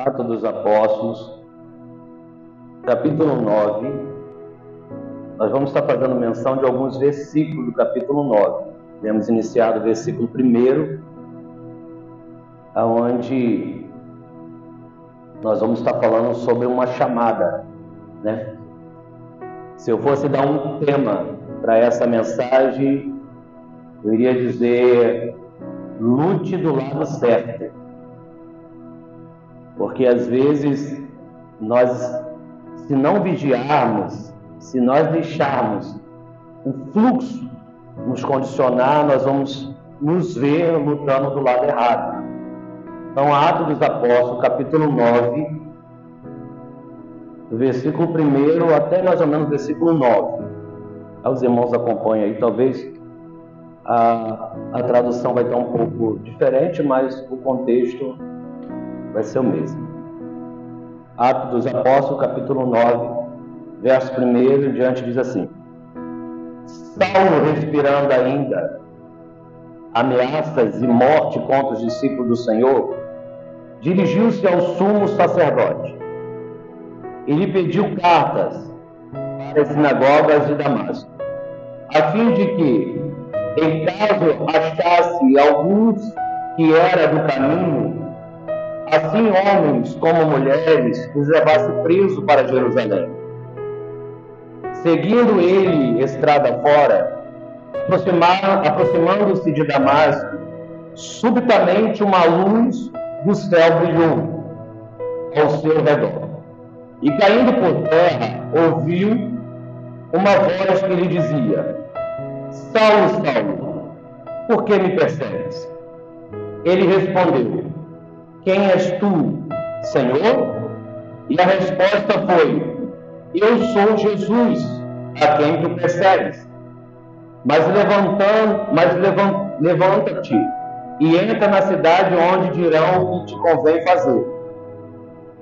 Atos dos Apóstolos, capítulo 9. Nós vamos estar fazendo menção de alguns versículos do capítulo 9. Temos iniciado o versículo 1, onde nós vamos estar falando sobre uma chamada, né? Se eu fosse dar um tema para essa mensagem, eu iria dizer: lute do lado certo. Porque às vezes nós, se não vigiarmos, se nós deixarmos o fluxo nos condicionar, nós vamos nos ver lutando do lado errado. Então, Atos dos Apóstolos, capítulo 9, do versículo 1 até mais ou menos o versículo 9. Os irmãos acompanham aí, talvez a tradução vai estar um pouco diferente, mas o contexto vai ser o mesmo. Atos dos Apóstolos, capítulo 9, verso 1 em diante, diz assim: Saulo, respirando ainda ameaças e morte contra os discípulos do Senhor, dirigiu-se ao sumo sacerdote e lhe pediu cartas para as sinagogas de Damasco, a fim de que, em caso achasse alguns que era do caminho, assim homens como mulheres, os levasse preso para Jerusalém. Seguindo ele estrada fora, aproximando-se de Damasco, subitamente uma luz do céu brilhou ao seu redor. E caindo por terra, ouviu uma voz que lhe dizia: Saulo, Saulo, por que me persegues? Ele respondeu: Quem és tu, Senhor? E a resposta foi: Eu sou Jesus, a quem tu persegues. Mas levanta-te e entra na cidade onde dirão o que te convém fazer.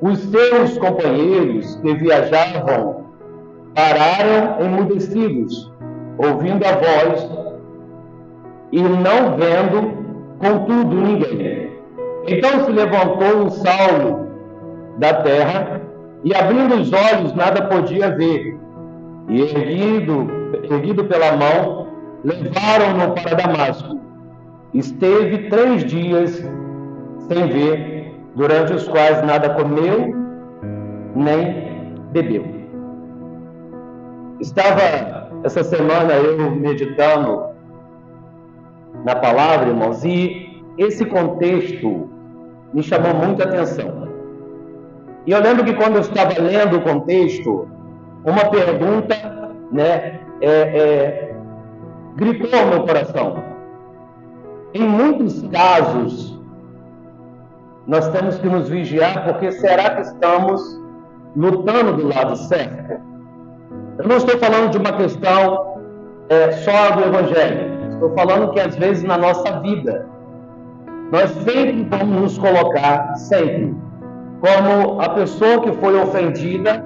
Os seus companheiros que viajavam pararam emudecidos, ouvindo a voz e não vendo, contudo, ninguém. Então se levantou o Saulo da terra e, abrindo os olhos, nada podia ver. E, erguido pela mão, levaram-no para Damasco. Esteve 3 dias sem ver, durante os quais nada comeu nem bebeu. Estava essa semana eu meditando na palavra, irmãos, e esse contexto me chamou muita atenção. E eu lembro que quando eu estava lendo o contexto, uma pergunta, gritou ao meu coração. Em muitos casos, nós temos que nos vigiar, porque será que estamos lutando do lado certo? Eu não estou falando de uma questão só do Evangelho. Estou falando que às vezes na nossa vida, nós sempre vamos nos colocar, sempre, como a pessoa que foi ofendida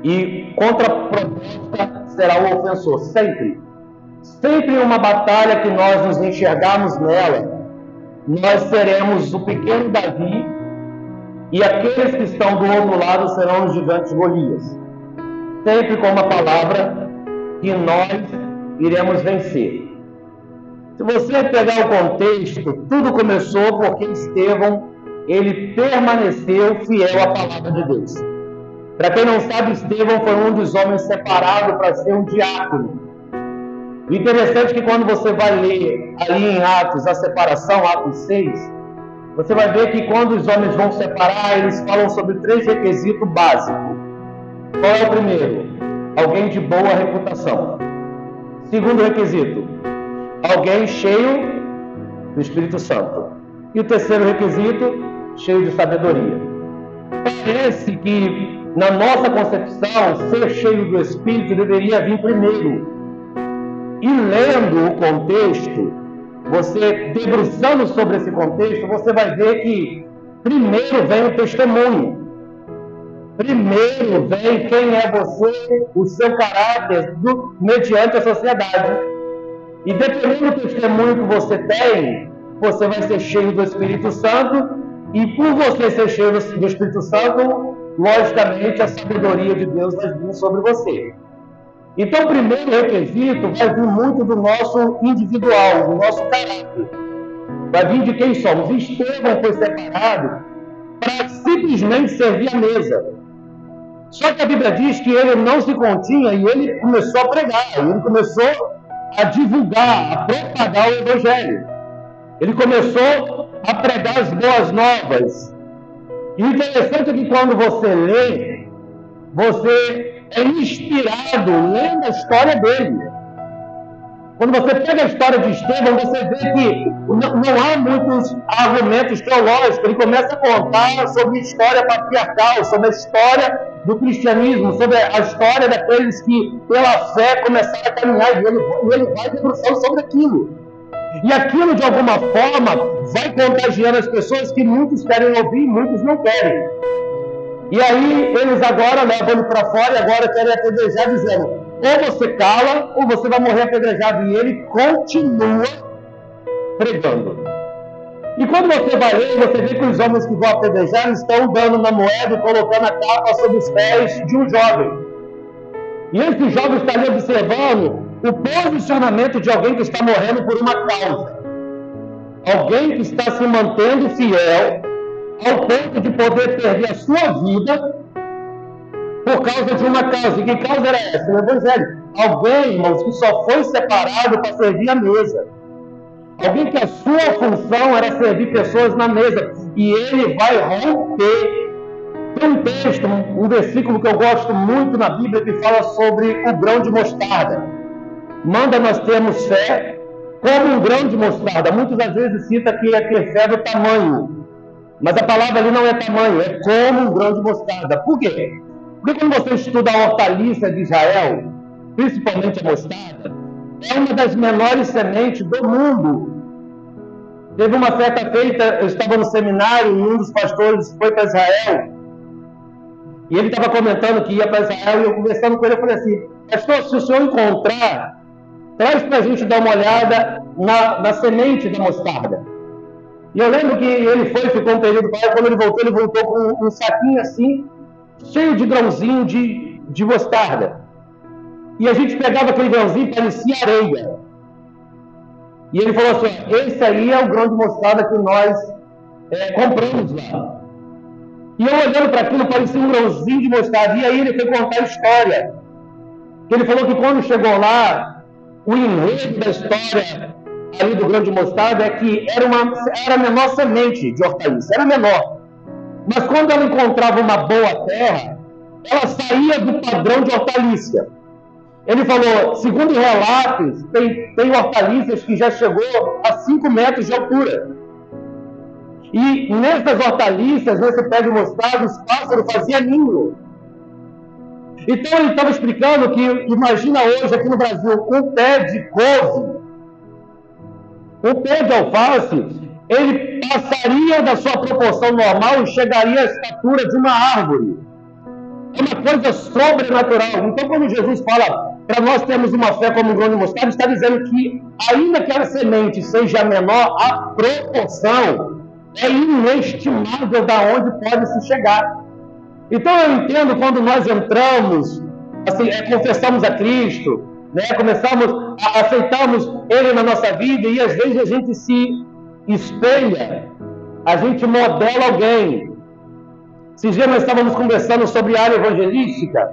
e contraproposta será o ofensor. Sempre. Sempre em uma batalha que nós nos enxergarmos nela, nós seremos o pequeno Davi e aqueles que estão do outro lado serão os gigantes Golias. Sempre com uma palavra que nós iremos vencer. Se você pegar o contexto, tudo começou porque Estevão, ele permaneceu fiel à palavra de Deus. Para quem não sabe, Estevão foi um dos homens separados para ser um diácono. O interessante é que quando você vai ler ali em Atos, a separação, Atos 6, você vai ver que quando os homens vão separar, eles falam sobre 3 requisitos básicos. Qual é o primeiro? Alguém de boa reputação. Segundo requisito, alguém cheio do Espírito Santo. E o terceiro requisito, cheio de sabedoria. Parece que, na nossa concepção, ser cheio do Espírito deveria vir primeiro. E lendo o contexto, você debruçando sobre esse contexto, você vai ver que primeiro vem o testemunho. Primeiro vem quem é você, o seu caráter mediante a sociedade. E dependendo do testemunho que você tem, você vai ser cheio do Espírito Santo E por você ser cheio do Espírito Santo, logicamente a sabedoria de Deus vai vir sobre você. Então, o primeiro requisito vai vir muito do nosso individual, do nosso caráter. Vai vir de quem somos. Estevão foi separado para simplesmente servir a mesa. Só que a Bíblia diz que ele não se continha e ele começou a pregar, ele começou a divulgar, a propagar o Evangelho. Ele começou a pregar as boas novas. E o interessante é que quando você lê, você é inspirado lendo a história dele. Quando você pega a história de Estevão, você vê que não há muitos argumentos teológicos. Ele começa a contar sobre a história patriarcal, sobre a história do cristianismo, sobre a história daqueles que, pela fé, começaram a caminhar. E ele vai debruçando sobre aquilo. E aquilo, de alguma forma, vai contagiando as pessoas que muitos querem ouvir e muitos não querem. E aí, eles agora levam ele para fora e agora querem apedrejar, dizendo: ou você cala, ou você vai morrer apedrejado. E ele continua pregando. E quando você vai ler, você vê que os homens que vão apedrejar estão dando na moeda e colocando a capa sobre os pés de um jovem. E esse jovem está ali observando o posicionamento de alguém que está morrendo por uma causa. Alguém que está se mantendo fiel ao ponto de poder perder a sua vida por causa de uma causa. E que causa era essa? O Evangelho. Alguém, irmãos, que só foi separado para servir a mesa. Alguém que a sua função era servir pessoas na mesa. E ele vai romper. Tem um texto, um versículo que eu gosto muito na Bíblia que fala sobre o grão de mostarda. Manda nós termos fé como um grão de mostarda. Muitas das vezes cita que é ter fé do tamanho. Mas a palavra ali não é tamanho, é como um grão de mostarda. Por quê? Porque quando você estuda a hortaliça de Israel, principalmente a mostarda, é uma das menores sementes do mundo. Teve uma certa feita, eu estava no seminário e um dos pastores foi para Israel. E ele estava comentando que ia para Israel e eu conversando com ele, eu falei assim: pastor, se o senhor encontrar, traz para a gente dar uma olhada na semente da mostarda. E eu lembro que ele foi, ficou um período para lá, quando ele voltou com um saquinho assim, cheio de grãozinho de mostarda. E a gente pegava aquele grãozinho, parecia areia. E ele falou assim: esse aí é o grão de mostarda que nós compramos lá. E eu olhando para aquilo, parecia um grãozinho de mostarda. E aí ele foi contar a história. Ele falou que quando chegou lá, o enredo da história ali do grão de mostarda é que era a menor semente de hortaliça, era menor. Mas quando ela encontrava uma boa terra, ela saía do padrão de hortaliça. Ele falou, segundo relatos, tem hortaliças que já chegou a 5 metros de altura. E nessas hortaliças, nesse pé de mostarda, os pássaros faziam ninho. Então ele estava explicando que, imagina hoje aqui no Brasil, um pé de couve, um pé de alface, ele passaria da sua proporção normal e chegaria à estatura de uma árvore. É uma coisa sobrenatural. Então, quando Jesus fala para nós termos uma fé como um grão de mostarda, está dizendo que, ainda que a semente seja menor, a proporção é inestimável da onde pode se chegar. Então, eu entendo quando nós entramos, assim, confessamos a Cristo, começamos a aceitarmos Ele na nossa vida e às vezes a gente se espelha, a gente modela alguém. Esses dias nós estávamos conversando sobre a área evangelística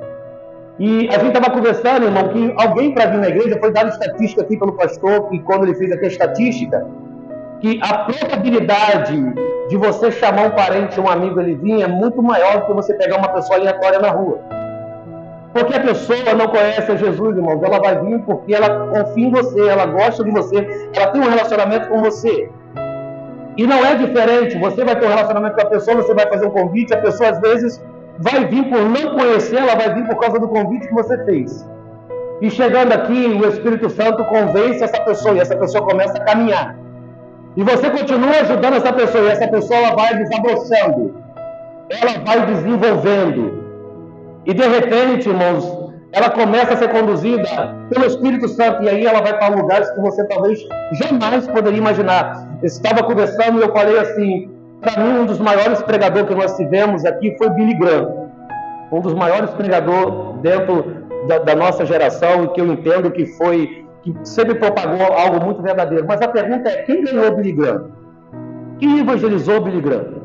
e a gente estava conversando, irmão, que alguém para vir na igreja foi dado estatística aqui pelo pastor, que quando ele fez aqui a estatística, que a probabilidade de você chamar um parente, um amigo, ele vir é muito maior do que você pegar uma pessoa aleatória na rua. Porque a pessoa não conhece a Jesus, irmãos, ela vai vir porque ela confia em você, ela gosta de você, ela tem um relacionamento com você. E não é diferente, você vai ter um relacionamento com a pessoa, você vai fazer um convite, a pessoa às vezes vai vir por não conhecer, ela vai vir por causa do convite que você fez. E chegando aqui, o Espírito Santo convence essa pessoa, e essa pessoa começa a caminhar. E você continua ajudando essa pessoa, e essa pessoa ela vai desabrochando, ela vai desenvolvendo. E de repente, irmãos, ela começa a ser conduzida pelo Espírito Santo, e aí ela vai para lugares que você talvez jamais poderia imaginar. Eu estava conversando e eu falei assim, Para mim, um dos maiores pregadores que nós tivemos aqui foi Billy Graham. Um dos maiores pregadores dentro da nossa geração, e que eu entendo que sempre propagou algo muito verdadeiro. Mas a pergunta é, quem ganhou Billy Graham? Quem evangelizou Billy Graham?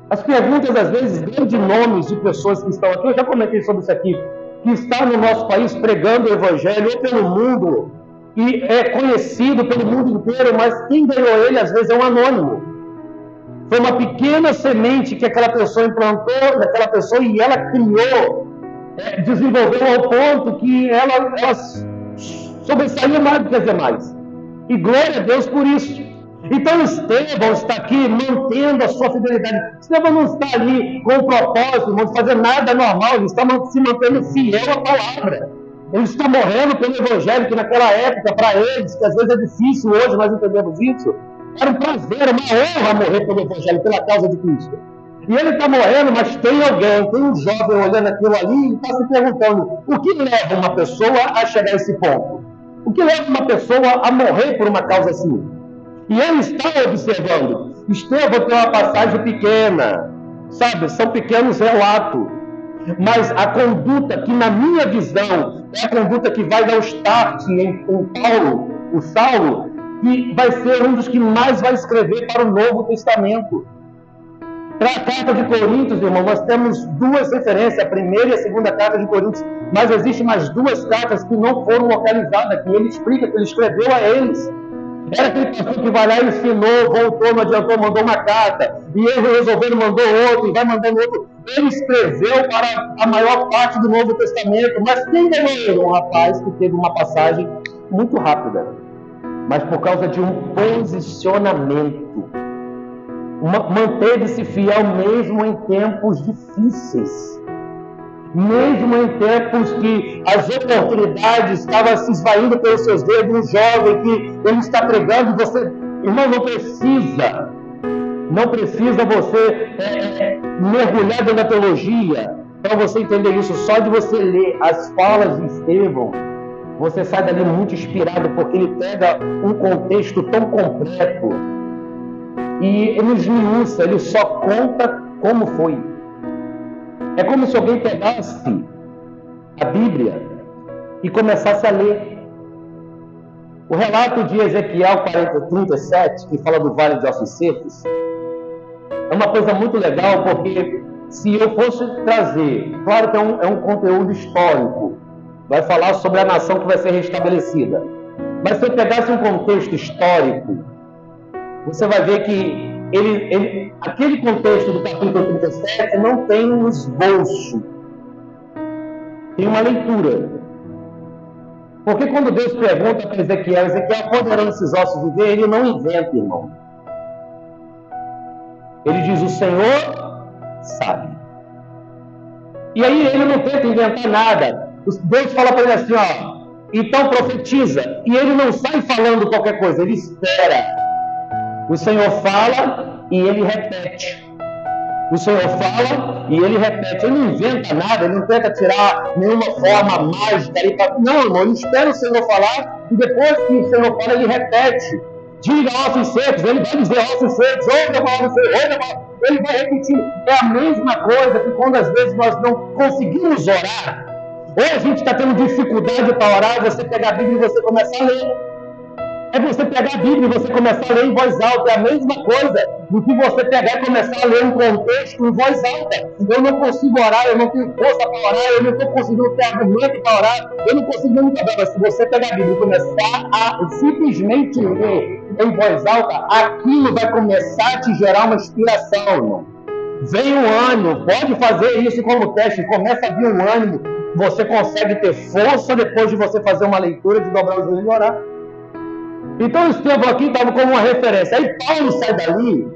As perguntas, às vezes, vêm de nomes de pessoas que estão aqui, eu já comentei sobre isso aqui, que está no nosso país pregando o evangelho, ou pelo mundo, e é conhecido pelo mundo inteiro, mas quem ganhou ele, às vezes, é um anônimo. Foi uma pequena semente que aquela pessoa implantou naquela pessoa, e ela criou, desenvolveu ao ponto que ela sobressaía mais do que as demais. E glória a Deus por isso. Então Estevão está aqui mantendo a sua fidelidade. Estevão não está ali com o propósito, não de fazer nada normal, ele está se mantendo fiel à palavra. Ele está morrendo pelo evangelho, que naquela época, para eles, que às vezes é difícil hoje, nós entendemos isso, era um prazer, uma honra morrer pelo evangelho, pela causa de Cristo. E ele está morrendo, mas tem alguém, tem um jovem olhando aquilo ali e está se perguntando, o que leva uma pessoa a chegar a esse ponto? O que leva uma pessoa a morrer por uma causa assim? E ele está observando. Estevão tem uma passagem pequena, sabe? São pequenos relatos. Mas a conduta que, na minha visão, é a conduta que vai dar o start em Paulo, o Saulo, que vai ser um dos que mais vai escrever para o Novo Testamento. Para a carta de Coríntios, irmão, nós temos duas referências, a primeira e a segunda carta de Coríntios, mas existem mais duas cartas que não foram localizadas, que ele explica que ele escreveu a eles. Era aquele pastor que vai lá e ensinou, voltou, não adiantou, mandou uma carta, e ele resolveu, mandou outro, e vai mandando outro. Ele escreveu para a maior parte do Novo Testamento, mas quem ganhou ele? Um rapaz que teve uma passagem muito rápida, mas por causa de um posicionamento. Manteve-se fiel mesmo em tempos difíceis. Mesmo em tempos que as oportunidades estavam se esvaindo pelos seus dedos, um jovem que ele está pregando, você, irmão, não precisa você mergulhar dentro da teologia para você entender isso. Só de você ler as falas de Estevão, você sai dali muito inspirado, porque ele pega um contexto tão completo e ele esmiuça, ele só conta como foi. É como se alguém pegasse a Bíblia e começasse a ler. O relato de Ezequiel 37, que fala do Vale de Ossos Secos, é uma coisa muito legal, porque se eu fosse trazer, claro que é um conteúdo histórico, vai falar sobre a nação que vai ser restabelecida, mas se eu pegasse um contexto histórico, você vai ver que aquele contexto do capítulo 37 não tem um esboço, tem uma leitura. Porque quando Deus pergunta para Ezequiel, poderão esses ossos viver? Ele não inventa, irmão. Ele diz, o Senhor sabe. E aí ele não tenta inventar nada. Deus fala para ele assim, então profetiza. E ele não sai falando qualquer coisa, ele espera. O Senhor fala e ele repete. O Senhor fala e ele repete. Ele não inventa nada, ele não tenta tirar nenhuma forma mágica. Não, irmão, ele espera o Senhor falar e depois que o Senhor fala, ele repete. Diga ossos secos, ele vai dizer ossos secos, ouve a palavra do Senhor, ouve a palavra. Ele vai repetir. É a mesma coisa que quando às vezes nós não conseguimos orar, ou a gente está tendo dificuldade para orar, você pega a Bíblia e você começa a ler. É você pegar a Bíblia e você começar a ler em voz alta. É a mesma coisa do que você pegar e começar a ler um contexto em voz alta. Eu não consigo orar, eu não tenho força para orar, eu não estou conseguindo ter argumento para orar, eu não consigo nunca orar. Mas se você pegar a Bíblia e começar a simplesmente ler em voz alta, aquilo vai começar a te gerar uma inspiração, irmão. Vem um ânimo, pode fazer isso como teste, começa a vir um ânimo, você consegue ter força depois de você fazer uma leitura, de dobrar o joelho e orar. Então Estevão aqui estava como uma referência. Aí Paulo sai dali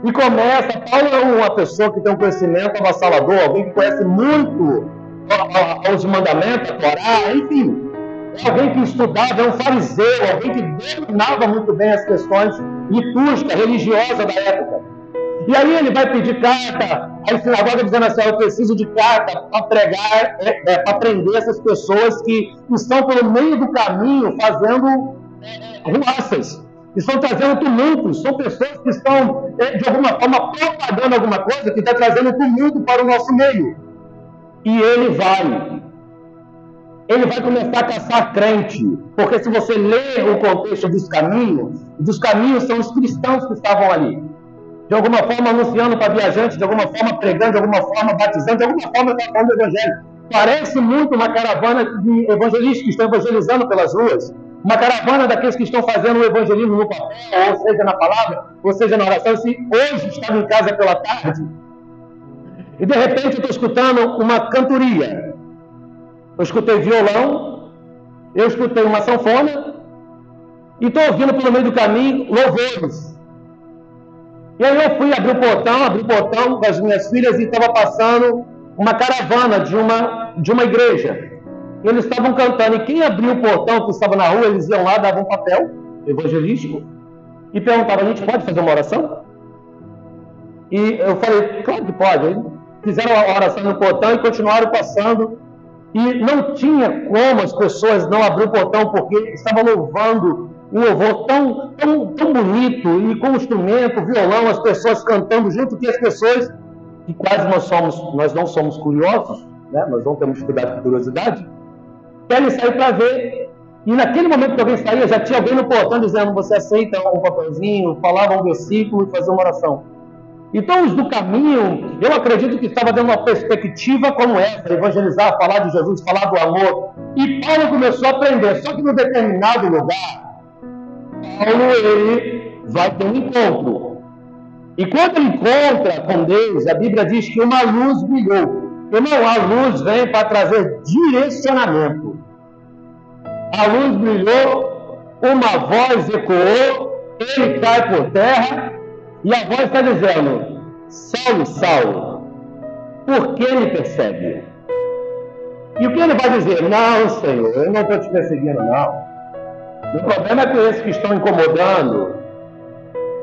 e começa. Paulo é uma pessoa que tem um conhecimento avassalador, alguém que conhece muito os mandamentos, a Torá, enfim. É alguém que estudava, é um fariseu, alguém que dominava muito bem as questões litúrgicas, religiosas da época. E aí ele vai pedir carta, a sinagoga dizendo assim, eu preciso de carta para pregar, para prender essas pessoas que estão pelo meio do caminho fazendo ruaças. estão trazendo tumultos, são pessoas que estão, de alguma forma, propagando alguma coisa que está trazendo tumulto para o nosso meio. E ele vai começar a caçar crente, porque se você ler o contexto dos caminhos são os cristãos que estavam ali, de alguma forma anunciando para viajantes, de alguma forma pregando, de alguma forma batizando, de alguma forma falando do evangelho. Parece muito uma caravana de evangelistas que estão evangelizando pelas ruas, uma caravana daqueles que estão fazendo o evangelismo no papel, ou seja, na palavra, ou seja, na oração. Se hoje estava em casa pela tarde, e de repente eu estou escutando uma cantoria, eu escutei violão, eu escutei uma sanfona, e estou ouvindo pelo meio do caminho louvores. E aí eu fui abrir o portão com as minhas filhas e estava passando uma caravana de uma igreja. E eles estavam cantando. E quem abriu o portão que estava na rua, eles iam lá, davam um papel evangelístico e perguntavam: a gente pode fazer uma oração? E eu falei: claro que pode. Eles fizeram a oração no portão e continuaram passando. E não tinha como as pessoas não abrir o portão, porque estavam louvando um louvor tão bonito, e com o instrumento, violão, as pessoas cantando junto, que as pessoas, que quase nós não somos curiosos, né? Nós não temos cuidado com curiosidade, querem sair para ver. E naquele momento que alguém saía, já tinha alguém no portão dizendo: você aceita um papelzinho, falava um versículo e fazia uma oração. Então os do caminho, eu acredito que estava dando uma perspectiva como essa, evangelizar, falar de Jesus, falar do amor. E Paulo começou a aprender, só que num determinado lugar, Paulo ele vai ter um encontro. E quando ele encontra com Deus, a Bíblia diz que uma luz brilhou. Irmão, a luz vem para trazer direcionamento. A luz brilhou, uma voz ecoou, ele cai por terra, e a voz está dizendo: Saulo, Saulo, por que me persegue? E o que ele vai dizer? Não, Senhor, eu não estou te perseguindo, não. O problema é que esses que estão incomodando,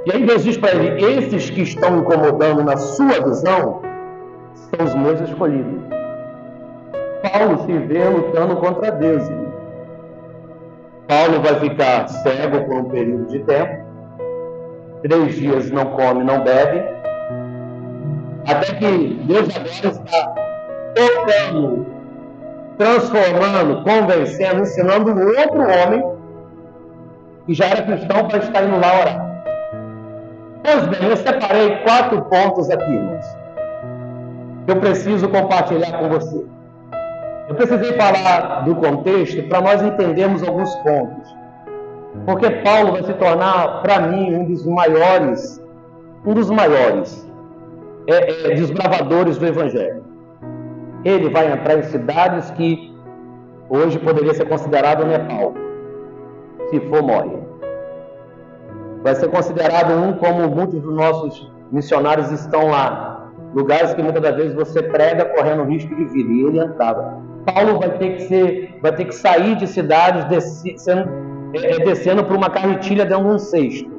e aí Deus diz para ele: esses que estão incomodando na sua visão são os meus escolhidos. Paulo se vê lutando contra Deus. Paulo vai ficar cego por um período de tempo, 3 dias não come, não bebe, até que Deus agora está tocando, transformando, convencendo, ensinando um outro homem que já era cristão para estar indo lá orar. Pois bem, eu separei 4 pontos aqui, irmãos, que eu preciso compartilhar com você. Eu precisei falar do contexto para nós entendermos alguns pontos, porque Paulo vai se tornar, para mim, um dos maiores desbravadores do Evangelho. Ele vai entrar em cidades que hoje poderia ser considerado Nepal. Se for, morre. Vai ser considerado como muitos dos nossos missionários estão lá. Lugares que muitas das vezes você prega correndo risco de vida. E ele entrava. Paulo vai ter que sair de cidades descendo por uma carretilha dentro de um cesto.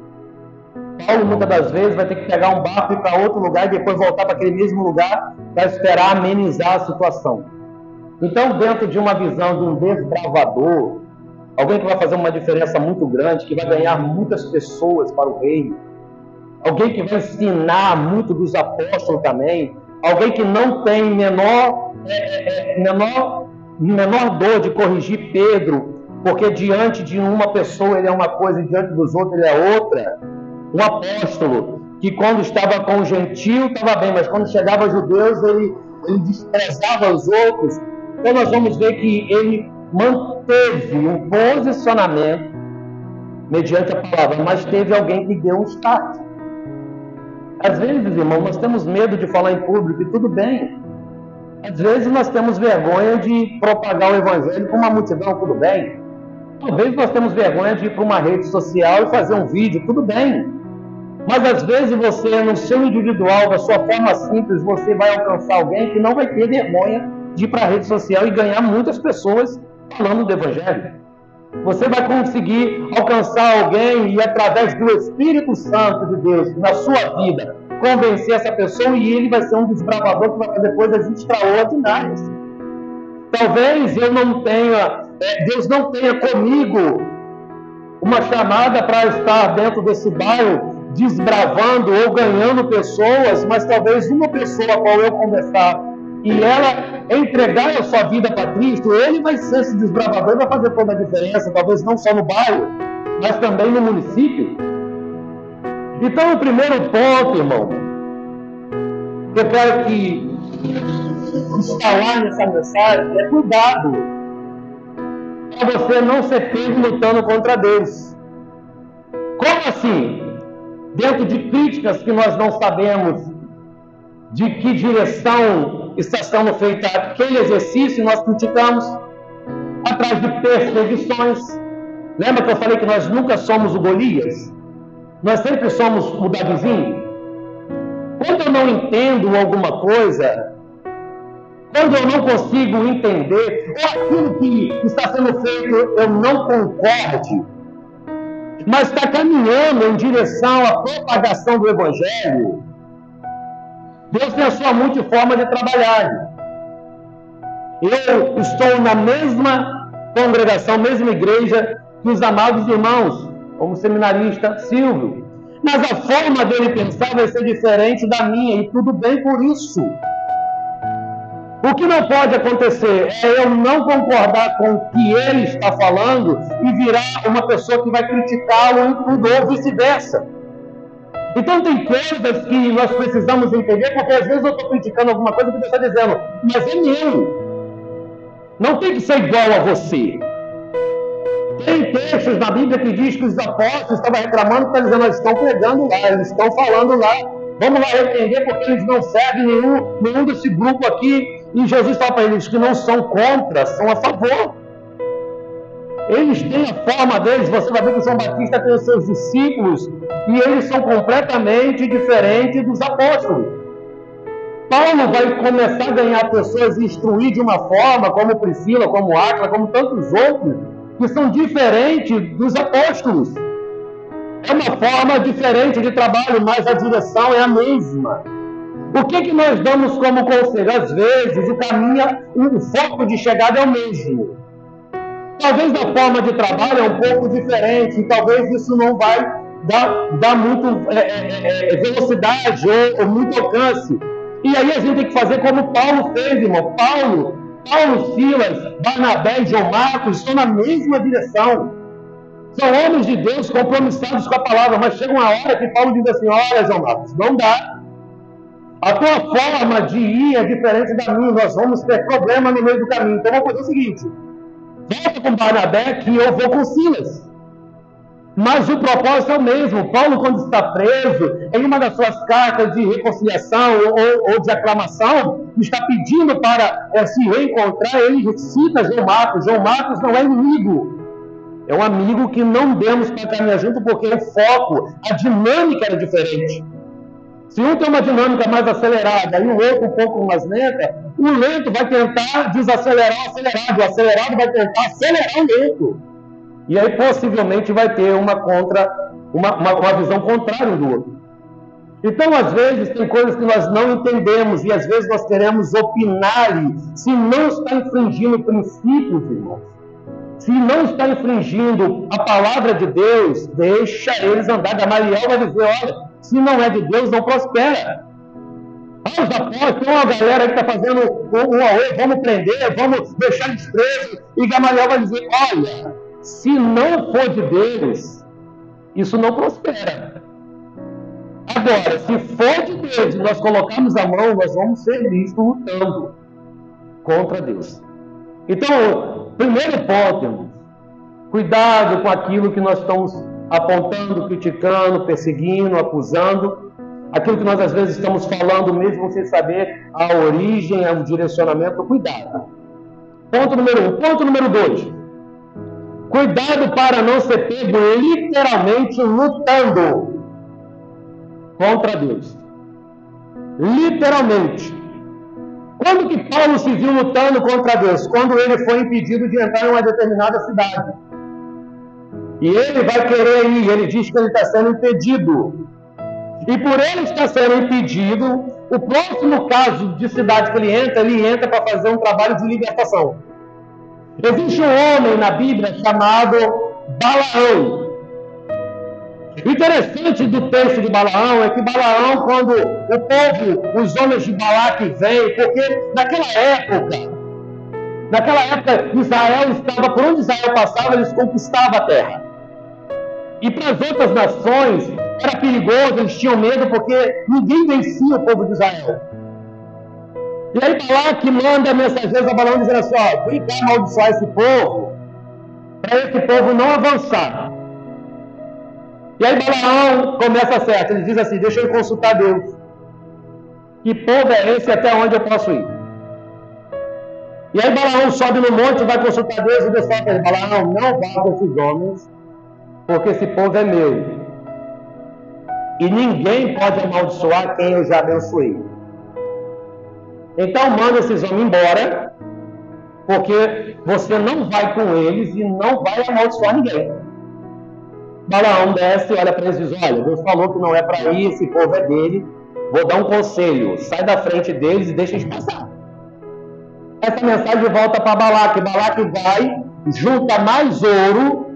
Paulo muitas das vezes vai ter que pegar um barco e ir para outro lugar e depois voltar para aquele mesmo lugar para esperar amenizar a situação. Então, dentro de uma visão de um desbravador, alguém que vai fazer uma diferença muito grande, que vai ganhar muitas pessoas para o reino, alguém que vai ensinar muito dos apóstolos também, alguém que não tem menor dor de corrigir Pedro, porque diante de uma pessoa ele é uma coisa e diante dos outros ele é outra. Um apóstolo que quando estava com o gentio estava bem, mas quando chegava aos judeus ele desprezava os outros. Então nós vamos ver que ele manteve um posicionamento mediante a palavra, mas teve alguém que deu um start. Às vezes, irmão, nós temos medo de falar em público, e tudo bem. Às vezes nós temos vergonha de propagar o evangelho com uma multidão, tudo bem. Talvez nós temos vergonha de ir para uma rede social e fazer um vídeo, tudo bem. Mas às vezes você, no seu individual, da sua forma simples, você vai alcançar alguém que não vai ter vergonha de ir para a rede social e ganhar muitas pessoas falando do evangelho. Você vai conseguir alcançar alguém e, através do Espírito Santo de Deus na sua vida, convencer essa pessoa, e ele vai ser um desbravador que vai fazer coisas extraordinárias. Talvez Deus não tenha comigo uma chamada para estar dentro desse bairro, desbravando ou ganhando pessoas, mas talvez uma pessoa com a qual eu conversar e ela entregar a sua vida para Cristo, ele vai ser esse desbravador, vai fazer toda a diferença, talvez não só no bairro, mas também no município. Então, o primeiro ponto, irmão, que eu quero que instalar nessa mensagem é cuidado para você não ser pego lutando contra Deus. Como assim? Dentro de críticas que nós não sabemos de que direção está sendo feito aquele exercício, nós criticamos atrás de perseguições. Lembra que eu falei que nós nunca somos o Golias? Nós sempre somos o Davizinho? Quando eu não entendo alguma coisa, quando eu não consigo entender, ou aquilo que está sendo feito eu não concorde, mas está caminhando em direção à propagação do Evangelho, Deus tem a sua multiforma de trabalhar. Eu estou na mesma congregação, mesma igreja que os amados irmãos, como seminarista Silvio, mas a forma dele pensar vai ser diferente da minha, e tudo bem por isso. O que não pode acontecer é eu não concordar com o que ele está falando e virar uma pessoa que vai criticá-lo em tudo, ou vice-versa. Então tem coisas que nós precisamos entender, porque às vezes eu estou criticando alguma coisa que Deus está dizendo, mas é meu. Não tem que ser igual a você. Tem textos na Bíblia que diz que os apóstolos estavam reclamando, está dizendo, eles estão pregando lá, eles estão falando lá, vamos lá repreender porque eles não seguem nenhum desse grupo aqui. E Jesus fala para eles que não são contra, são a favor. Eles têm a forma deles. Você vai ver que o João Batista tem os seus discípulos e eles são completamente diferentes dos apóstolos. Paulo vai começar a ganhar pessoas e instruir de uma forma, como Priscila, como Áquila, como tantos outros, que são diferentes dos apóstolos. É uma forma diferente de trabalho, mas a direção é a mesma. O que nós damos como conselho? Às vezes o caminho, o foco de chegada é o mesmo. Talvez a forma de trabalho é um pouco diferente, e talvez isso não vai dar muito velocidade ou muito alcance. E aí a gente tem que fazer como Paulo fez, irmão. Paulo, Silas, Barnabé e João Marcos estão na mesma direção. São homens de Deus compromissados com a palavra, mas chega uma hora que Paulo diz assim, olha, João Marcos, não dá. A tua forma de ir é diferente da minha, nós vamos ter problema no meio do caminho. Então vamos fazer o seguinte, volta com Barnabé que eu vou com Silas. Mas o propósito é o mesmo. Paulo, quando está preso, em uma das suas cartas de reconciliação ou de aclamação, está pedindo para se reencontrar, ele cita João Marcos. João Marcos não é inimigo. É um amigo que não demos para caminhar junto porque o foco, a dinâmica era diferente. Se um tem uma dinâmica mais acelerada e o outro um pouco mais lenta, o lento vai tentar desacelerar o acelerado vai tentar acelerar o lento. E aí possivelmente vai ter uma visão contrária um do outro. Então, às vezes, tem coisas que nós não entendemos e às vezes nós queremos opinar se não está infringindo princípios, irmãos. Se não está infringindo a palavra de Deus, deixa eles andar. Gamaliel vai dizer, olha, se não é de Deus, não prospera. Os apóstolos, tem uma galera aí que está fazendo vamos prender, vamos deixar eles presos. E Gamaliel vai dizer, olha, se não for de Deus, isso não prospera. Agora, se for de Deus e nós colocarmos a mão, nós vamos ser vistos lutando contra Deus. Então, primeiro ponto, irmãos, cuidado com aquilo que nós estamos apontando, criticando, perseguindo, acusando, aquilo que nós às vezes estamos falando mesmo sem saber a origem, o direcionamento, cuidado. Ponto número 1. Ponto número 2. Cuidado para não ser pego literalmente lutando contra Deus. Literalmente. Quando que Paulo se viu lutando contra Deus? Quando ele foi impedido de entrar em uma determinada cidade. E ele vai querer ir, ele diz que ele está sendo impedido. E por ele estar sendo impedido, o próximo caso de cidade que ele entra para fazer um trabalho de libertação. Existe um homem na Bíblia chamado Balaão. O interessante do texto de Balaão é que Balaão, quando o povo, os homens de Balaque vêm, porque naquela época Israel estava, por onde Israel passava, eles conquistavam a terra. E para as outras nações era perigoso, eles tinham medo, porque ninguém vencia o povo de Israel. E aí Balaque manda mensageiros a Balaão dizendo assim, vem cá amaldiçoar esse povo, para esse povo não avançar. E aí Balaão começa certo, ele diz assim, deixa eu consultar Deus. Que povo é esse até onde eu posso ir? E aí Balaão sobe no monte, vai consultar Deus, e Deus fala para ele, Balaão, não vá com esses homens, porque esse povo é meu. E ninguém pode amaldiçoar quem eu já abençoei. Então manda esses homens embora, porque você não vai com eles e não vai amaldiçoar ninguém. Balaão desce, olha para eles e diz, olha, Deus falou que não é para ir, esse povo é dele, vou dar um conselho, sai da frente deles e deixa eles passar. Essa mensagem volta para Balaque. Balaque vai, junta mais ouro,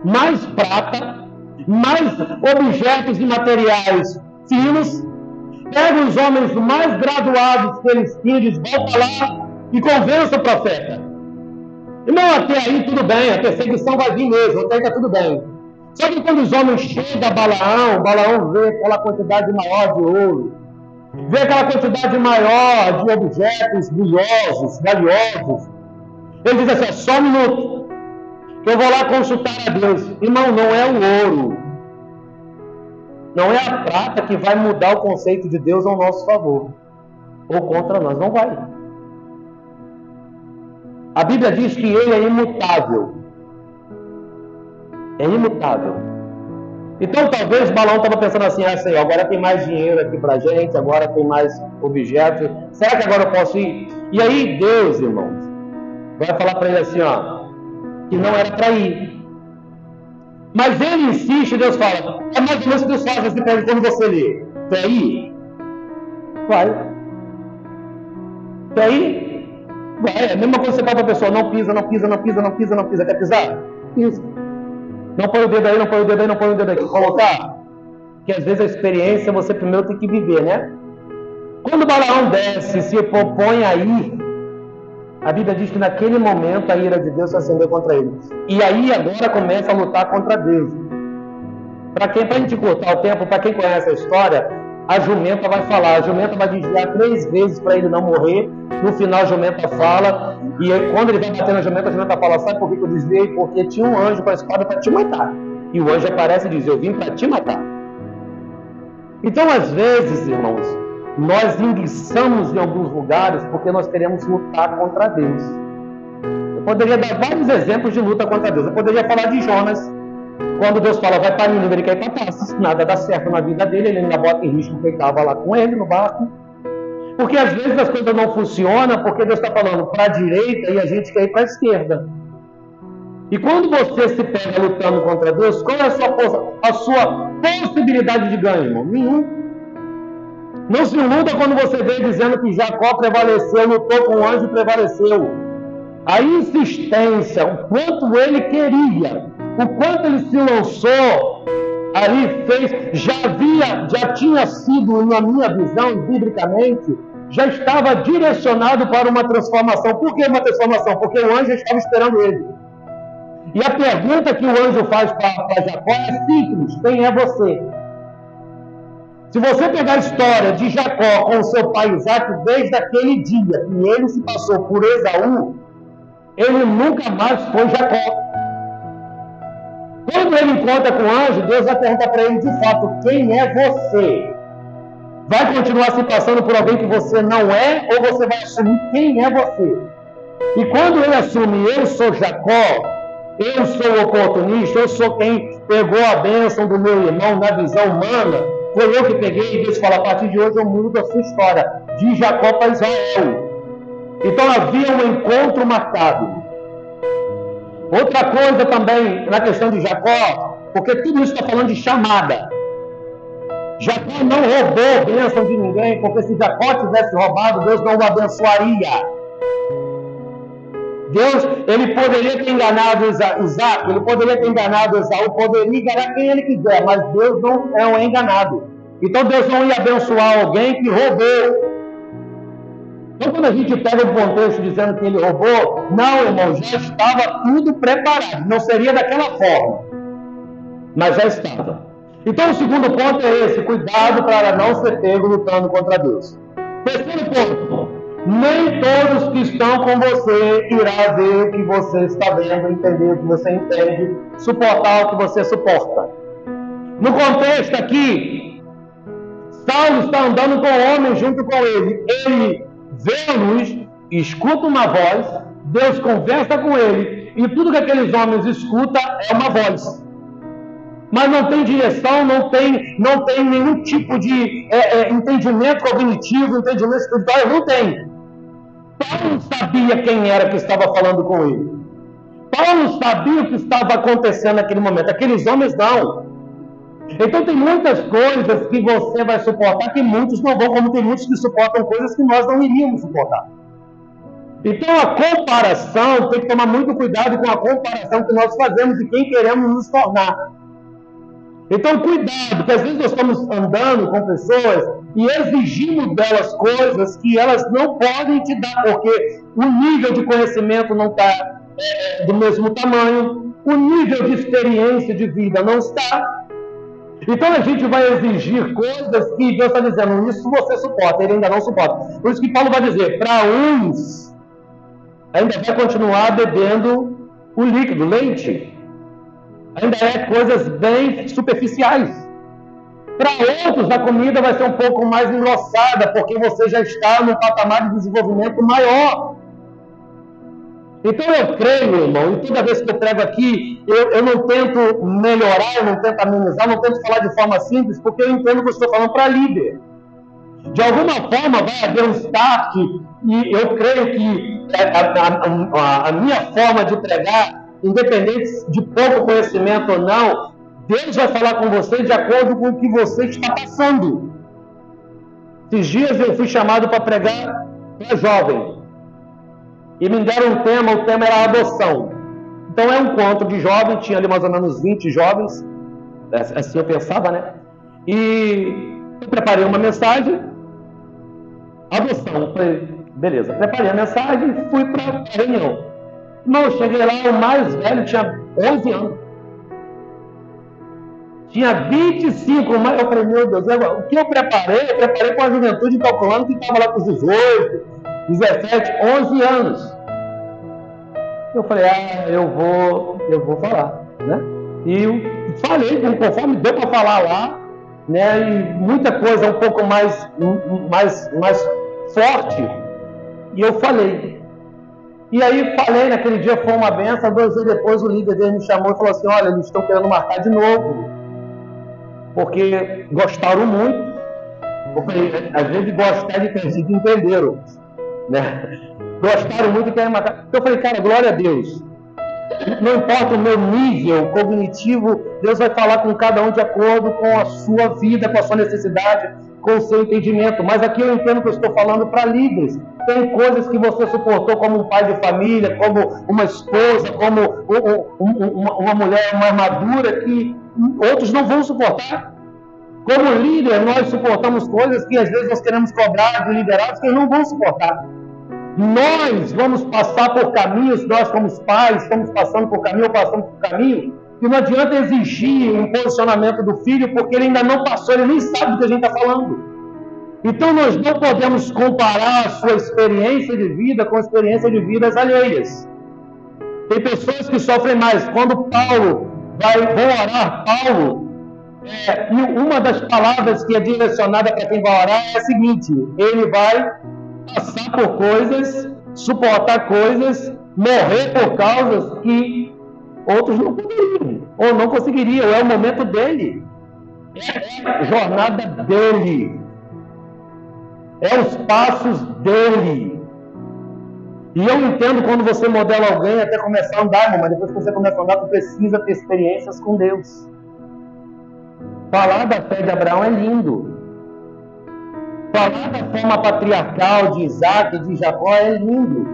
mais prata, mais objetos e materiais finos, pega os homens mais graduados que eles tinham, diz, volta lá e convença o profeta. E não, até aí tudo bem, a perseguição vai vir mesmo, até aí está tudo bem. Só que quando os homens chegam a Balaão vê aquela quantidade maior de ouro, vê aquela quantidade maior de objetos brilhosos, valiosos. Ele diz assim, só um minuto, que eu vou lá consultar a Deus. Irmão, não é o ouro, não é a prata que vai mudar o conceito de Deus ao nosso favor, ou contra nós, não vai. A Bíblia diz que ele é imutável. É imutável. Então talvez Balaão estava pensando assim, Senhor, agora tem mais dinheiro aqui pra gente, agora tem mais objetos, será que agora eu posso ir? E aí Deus, irmãos, vai falar para ele assim, que não era para ir. Mas ele insiste, Deus fala, é mais ou menos que Deus fala assim para ele quando você lê, quer ir? Vai. Quer ir? Vai. É a mesma coisa que você fala para a pessoa, não pisa, não pisa, não pisa, não pisa, não pisa, quer pisar? Pisa. Não põe o dedo aí, não põe o dedo aí, não põe o dedo aí. Colocar? Que às vezes a experiência você primeiro tem que viver, né? Quando Balaão desce, se propõe a ir, a Bíblia diz que naquele momento a ira de Deus se acendeu contra ele. E aí agora começa a lutar contra Deus. Para a gente cortar o tempo, para quem conhece a história, a jumenta vai falar, a jumenta vai desviar 3 vezes para ele não morrer. No final a jumenta fala, e aí, quando ele vai bater na jumenta, a jumenta fala, sabe por que eu desviei? Porque tinha um anjo com a espada para te matar. E o anjo aparece e diz, eu vim para te matar. Então às vezes, irmãos, nós enguiçamos em alguns lugares porque nós queremos lutar contra Deus. Eu poderia dar vários exemplos de luta contra Deus. Eu poderia falar de Jonas, quando Deus fala, vai para Nínive, ele quer ir para Tarsis, nada dá certo na vida dele, ele ainda bota em risco quem estava lá com ele no barco. Porque às vezes as coisas não funcionam porque Deus está falando para a direita e a gente quer ir para a esquerda. E quando você se pega lutando contra Deus, qual é a sua possibilidade de ganho, irmão? Nenhum. Não se iluda quando você vê dizendo que Jacó prevaleceu, lutou com o anjo e prevaleceu. A insistência, o quanto ele queria, o quanto ele se lançou, ali fez, já tinha sido, na minha visão, biblicamente, já estava direcionado para uma transformação. Por que uma transformação? Porque o anjo estava esperando ele. E a pergunta que o anjo faz para Jacó é simples, quem é você? Se você pegar a história de Jacó com o seu pai Isaac, desde aquele dia que ele se passou por Esaú, ele nunca mais foi Jacó. Quando ele encontra com o anjo, Deus vai perguntar para ele, de fato, quem é você? Vai continuar se passando por alguém que você não é, ou você vai assumir quem é você? E quando ele assume, eu sou Jacó, eu sou o oportunista, eu sou quem pegou a bênção do meu irmão na visão humana, foi eu que peguei, e Deus fala, a partir de hoje eu mudo a sua história, de Jacó para Israel. Então havia um encontro marcado. Outra coisa também na questão de Jacó, porque tudo isso está falando de chamada. Jacó não roubou a bênção de ninguém, porque se Jacó tivesse roubado, Deus não o abençoaria. Deus, ele poderia ter enganado Isaac, ele poderia ter enganado Esaú, poderia enganar quem ele quiser, mas Deus não é um enganado. Então Deus não ia abençoar alguém que roubou. Então quando a gente pega o contexto dizendo que ele roubou, não, irmão, já estava tudo preparado. Não seria daquela forma, mas já estava. Então o segundo ponto é esse: cuidado para não ser pego lutando contra Deus. Terceiro ponto: nem todos que estão com você irá ver o que você está vendo, entender o que você entende, suportar o que você suporta. No contexto aqui, Saulo está andando com o homem junto com ele. Ele vê a luz, escuta uma voz, Deus conversa com ele, e tudo que aqueles homens escutam é uma voz. Mas não tem direção, não tem nenhum tipo de entendimento cognitivo, entendimento espiritual, não tem. Paulo sabia quem era que estava falando com ele. Paulo sabia o que estava acontecendo naquele momento. Aqueles homens não. Então tem muitas coisas que você vai suportar que muitos não vão, como tem muitos que suportam coisas que nós não iríamos suportar. Então a comparação, tem que tomar muito cuidado com a comparação que nós fazemos de quem queremos nos tornar. Então cuidado, porque às vezes nós estamos andando com pessoas e exigimos delas coisas que elas não podem te dar, porque o nível de conhecimento não está do mesmo tamanho, o nível de experiência de vida não está. Então a gente vai exigir coisas que Deus está dizendo, isso você suporta, ele ainda não suporta. Por isso que Paulo vai dizer, para uns, ainda vai continuar bebendo o líquido, leite. Ainda é coisas bem superficiais. Para outros, a comida vai ser um pouco mais engrossada, porque você já está num patamar de desenvolvimento maior. Então eu creio, irmão, e toda vez que eu prego aqui, eu não tento melhorar, eu não tento amenizar, não tento falar de forma simples, porque eu entendo que eu estou falando para líder. De alguma forma vai haver um start, e eu creio que a minha forma de pregar, independente de pouco conhecimento ou não, Deus vai falar com você de acordo com o que você está passando. Esses dias eu fui chamado para pregar para jovem. E me deram um tema, o tema era adoção. Então é um encontro de jovens, tinha ali mais ou menos 20 jovens, assim eu pensava, né? E eu preparei uma mensagem, adoção. Falei, beleza, preparei a mensagem e fui para a reunião. Não, cheguei lá, o mais velho tinha 11 anos. Tinha 25, mas eu falei, meu Deus, o que eu preparei com a juventude calculando que estava lá com os 18, 17, 11 anos. Eu falei, eu vou falar, né? E eu falei, conforme deu para falar lá, né? E muita coisa um pouco mais forte. E eu falei. E aí falei, naquele dia foi uma benção, 2 dias depois o líder dele me chamou e falou assim, olha, eles estão querendo marcar de novo, porque gostaram muito. Porque às vezes gostar de ter sido entenderam, né? Gostaram muito e querem marcar. Então eu falei, cara, glória a Deus. Não importa o meu nível cognitivo, Deus vai falar com cada um de acordo com a sua vida, com a sua necessidade, com o seu entendimento. Mas aqui eu entendo que eu estou falando para líderes. Tem coisas que você suportou como um pai de família, como uma esposa, como uma mulher mais madura, que outros não vão suportar. Como líder, nós suportamos coisas que às vezes nós queremos cobrar de liderados que eles não vão suportar. Nós vamos passar por caminhos, nós como pais, estamos passando por caminho ou passamos por caminho, e não adianta exigir um posicionamento do filho, porque ele ainda não passou, ele nem sabe do que a gente está falando. Então nós não podemos comparar a sua experiência de vida com a experiência de vidas alheias. Tem pessoas que sofrem mais. Quando Paulo vão orar, e uma das palavras que é direcionada para quem vai orar é a seguinte, ele vai passar por coisas, suportar coisas, morrer por causas que outros não poderiam, ou não conseguiriam. É o momento dele, é a jornada dele, é os passos dele. E eu entendo quando você modela alguém até começar a andar, mas depois que você começa a andar, você precisa ter experiências com Deus. Falar da fé de Abraão é lindo. Falar da forma patriarcal de Isaac e de Jacó é lindo.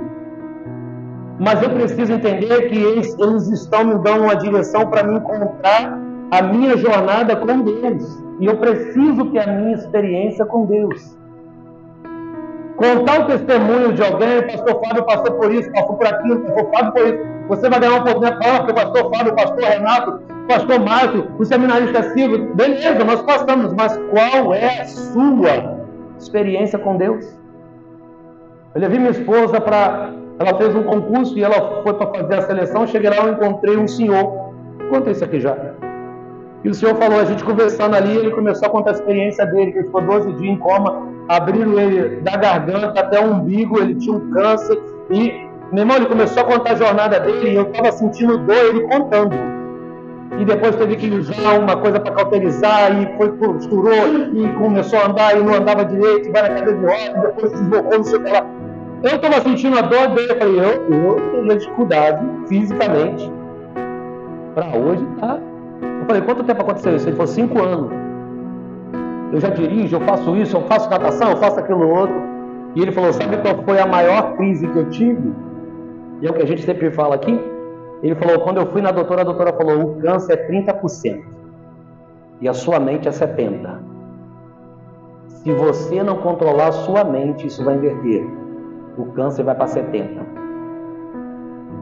mas eu preciso entender que eles estão me dando uma direção para me encontrar a minha jornada com Deus. E eu preciso ter a minha experiência com Deus. Contar o testemunho de alguém, o pastor Fábio passou por isso, passou por aquilo, o pastor Fábio por isso. Você vai ganhar uma oportunidade de falar que o pastor Fábio, o pastor Renato, o pastor Márcio, o seminarista Silvio. Beleza, nós passamos, mas qual é a sua experiência com Deus? Eu levei minha esposa ela fez um concurso e ela foi para fazer a seleção. Cheguei lá, eu encontrei um senhor. Conta isso aqui já. E o senhor falou, a gente conversando ali, ele começou a contar a experiência dele, que ele ficou 12 dias em coma, abriram ele da garganta até o umbigo, ele tinha um câncer. E, meu irmão, ele começou a contar a jornada dele e eu estava sentindo dor, ele contando. E depois teve que usar uma coisa para cauterizar, e costurou, e começou a andar, e não andava direito, e vai na cadeira de rodas, depois se deslocou, não sei o que lá. Eu estava sentindo a dor dele, eu falei, eu teria dificuldade fisicamente para hoje, tá? Eu falei, quanto tempo aconteceu isso? Ele falou, 5 anos. Eu já dirijo, eu faço isso, eu faço natação, eu faço aquilo outro. E ele falou, sabe qual foi a maior crise que eu tive? E é o que a gente sempre fala aqui. Ele falou, quando eu fui na doutora, a doutora falou, o câncer é 30% e a sua mente é 70%. Se você não controlar a sua mente, isso vai inverter. O câncer vai para 70%.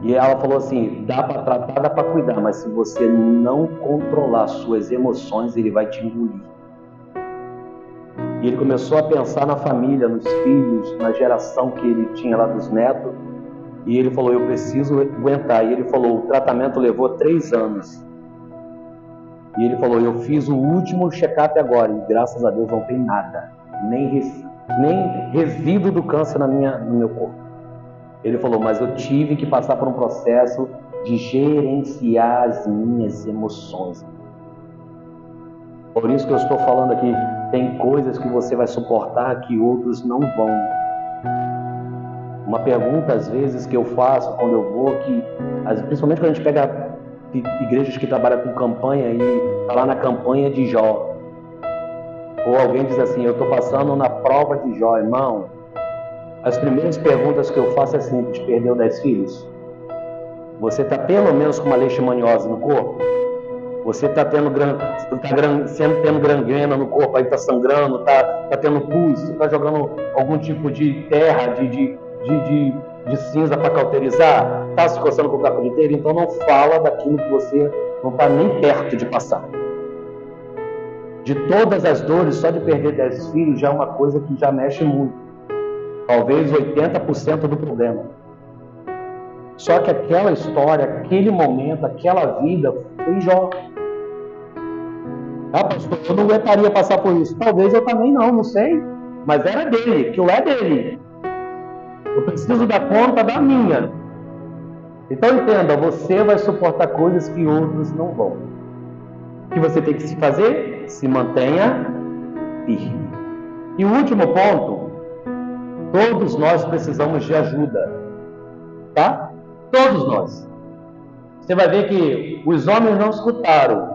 E ela falou assim, dá para tratar, dá para cuidar, mas se você não controlar suas emoções, ele vai te engolir. E ele começou a pensar na família, nos filhos, na geração que ele tinha lá dos netos. E ele falou, eu preciso aguentar. E ele falou, o tratamento levou 3 anos. E ele falou, eu fiz o último check-up agora, e graças a Deus não tem nada. Nem resíduo do câncer no meu corpo. Ele falou, mas eu tive que passar por um processo de gerenciar as minhas emoções. Por isso que eu estou falando aqui, tem coisas que você vai suportar que outros não vão. Uma pergunta, às vezes, que eu faço quando eu vou, principalmente quando a gente pega igrejas que trabalham com campanha e está lá na campanha de Jó. Ou alguém diz assim, eu estou passando na prova de Jó, irmão. As primeiras perguntas que eu faço é simples, perdeu 10 filhos? Você está pelo menos com uma leishmaniose no corpo? Você está tendo gangrena no corpo, aí está sangrando, está tendo pus, você está jogando algum tipo de terra, de cinza para cauterizar, está se coçando com o caco de telha, então não fala daquilo que você não está nem perto de passar. De todas as dores, só de perder 10 filhos já é uma coisa que já mexe muito. Talvez 80% do problema. Só que aquela história, aquele momento, aquela vida foi Jó. Ah, pastor, eu não aguentaria passar por isso. Talvez eu também não sei. Mas era dele, aquilo é dele. Eu preciso dar conta da minha. Então entenda, você vai suportar coisas que outros não vão. O que você tem que se fazer? Se mantenha firme. E o último ponto, todos nós precisamos de ajuda. Tá? Todos nós. Você vai ver que os homens não escutaram.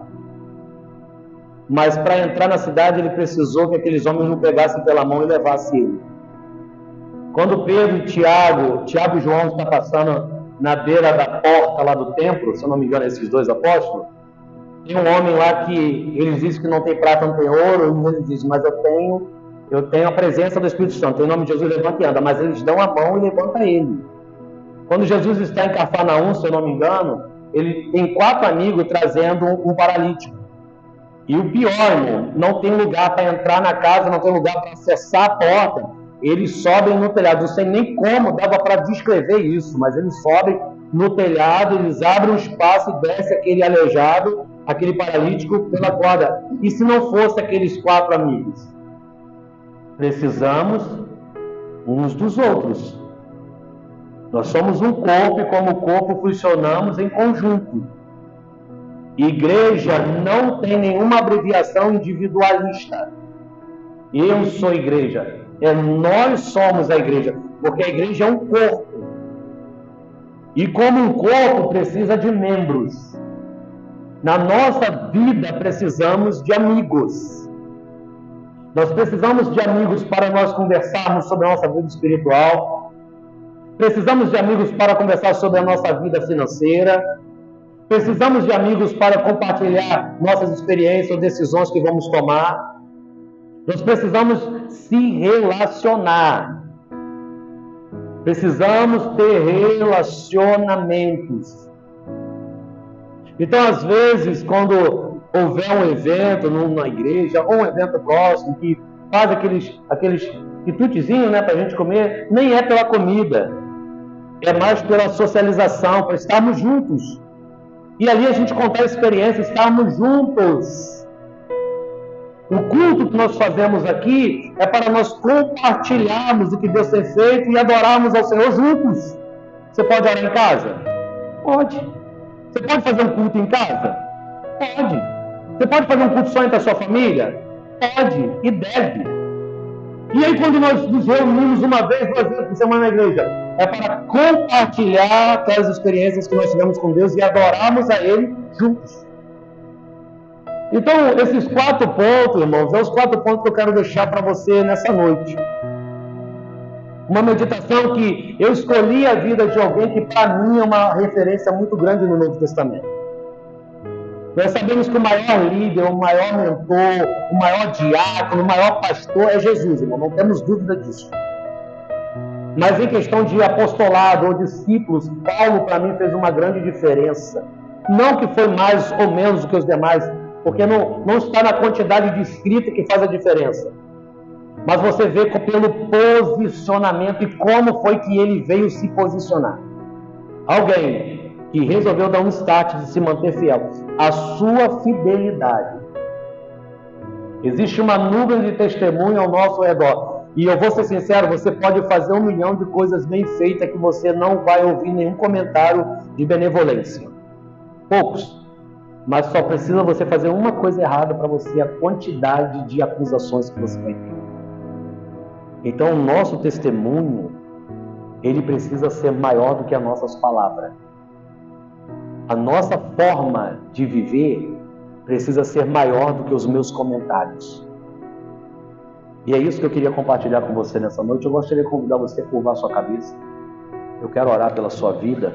Mas para entrar na cidade ele precisou que aqueles homens não pegassem pela mão e levassem ele. Quando Pedro e Tiago e João estão passando na beira da porta lá do templo, se eu não me engano, esses 2 apóstolos, tem um homem lá que eles dizem que não tem prata, não tem ouro, e eles dizem, mas eu tenho a presença do Espírito Santo, em nome de Jesus, levanta e anda. Mas eles dão a mão e levanta ele. Quando Jesus está em Cafarnaum, se eu não me engano, ele tem 4 amigos trazendo um paralítico. E o pior, irmão, não tem lugar para entrar na casa, não tem lugar para acessar a porta. Eles sobem no telhado, não sei nem como dava para descrever isso, mas eles sobem no telhado, eles abrem um espaço e desce aquele aleijado, aquele paralítico pela corda. E se não fosse aqueles 4 amigos? Precisamos uns dos outros. Nós somos um corpo e como corpo funcionamos em conjunto. Igreja não tem nenhuma abreviação individualista. Eu sou igreja. Nós somos a igreja, porque a igreja é um corpo. E como um corpo precisa de membros. Na nossa vida precisamos de amigos. Nós precisamos de amigos para nós conversarmos sobre a nossa vida espiritual. Precisamos de amigos para conversar sobre a nossa vida financeira. Precisamos de amigos para compartilhar nossas experiências ou decisões que vamos tomar. Nós precisamos se relacionar. Precisamos ter relacionamentos. Então, às vezes, quando houver um evento numa igreja, ou um evento próximo, que faz aqueles quitutezinhos, né, para a gente comer, nem é pela comida, é mais pela socialização, para estarmos juntos. E ali a gente contar a experiência, estarmos juntos. O culto que nós fazemos aqui é para nós compartilharmos o que Deus tem feito e adorarmos ao Senhor juntos. Você pode orar em casa? Pode. Você pode fazer um culto em casa? Pode. Você pode fazer um culto só entre a sua família? Pode e deve. E aí, quando nós nos reunimos uma vez, 2 vezes por semana na igreja, é para compartilhar aquelas experiências que nós tivemos com Deus e adorarmos a Ele juntos. Então, esses 4 pontos, irmãos, são os 4 pontos que eu quero deixar para você nessa noite. Uma meditação que eu escolhi a vida de alguém que, para mim, é uma referência muito grande no Novo Testamento. Nós sabemos que o maior líder, o maior mentor, o maior diácono, o maior pastor é Jesus, irmão, não temos dúvida disso. Mas em questão de apostolado ou discípulos, Paulo, para mim, fez uma grande diferença. Não que foi mais ou menos do que os demais, porque não está na quantidade de escrita que faz a diferença. Mas você vê pelo posicionamento e como foi que ele veio se posicionar. Alguém que resolveu dar um start de se manter fiel. A sua fidelidade. Existe uma nuvem de testemunho ao nosso redor. E eu vou ser sincero, você pode fazer 1 milhão de coisas bem feitas que você não vai ouvir nenhum comentário de benevolência. Poucos. Mas só precisa você fazer uma coisa errada para você a quantidade de acusações que você vai ter. Então, o nosso testemunho, ele precisa ser maior do que as nossas palavras. A nossa forma de viver precisa ser maior do que os meus comentários. E é isso que eu queria compartilhar com você nessa noite. Eu gostaria de convidar você a curvar a sua cabeça. Eu quero orar pela sua vida.